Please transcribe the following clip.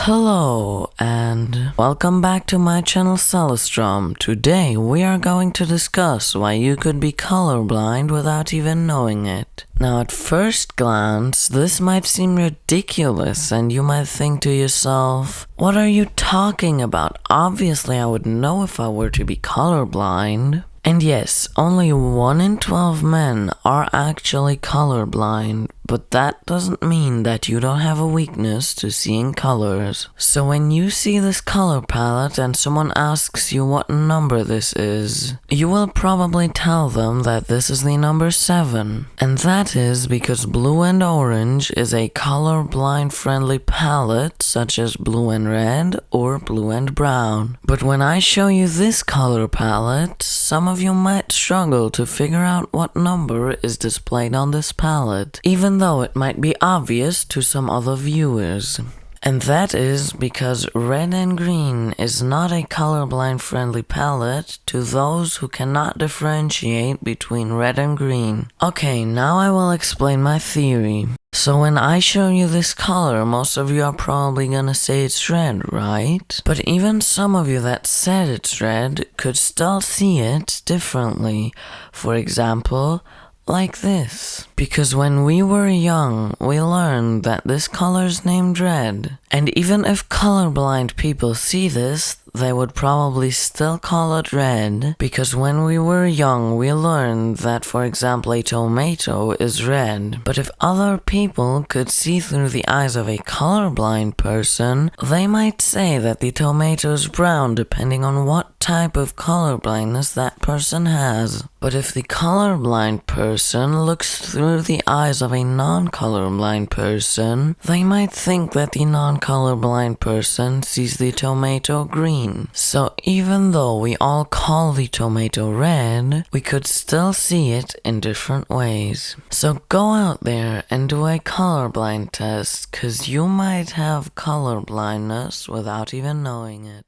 Hello and welcome back to my channel Celestrom. Today we are going to discuss why you could be colorblind without even knowing it. Now at first glance this might seem ridiculous and you might think to yourself, what are you talking about? Obviously I would know if I were to be colorblind. And yes, only 1 in 12 men are actually colorblind, but that doesn't mean that you don't have a weakness to seeing colors. So when you see this color palette and someone asks you what number this is, you will probably tell them that this is the number 7. And that is because blue and orange is a colorblind friendly palette such as blue and red or blue and brown. But when I show you this color palette, some of you might struggle to figure out what number is displayed on this palette, even though it might be obvious to some other viewers. And that is because red and green is not a colorblind friendly palette to those who cannot differentiate between red and green. Okay, now I will explain my theory. So when I show you this color, most of you are probably gonna say it's red, right? But even some of you that said it's red could still see it differently. For example, like this. Because when we were young, we learned that this color is named red. And even if colorblind people see this, they would probably still call it red, because when we were young we learned that, for example, a tomato is red. But if other people could see through the eyes of a colorblind person, they might say that the tomato is brown depending on what type of colorblindness that person has. But if the colorblind person looks through the eyes of a non-colorblind person, they might think that the non-colorblind person sees the tomato green. So even though we all call the tomato red, we could still see it in different ways. So go out there and do a colorblind test, cause you might have colorblindness without even knowing it.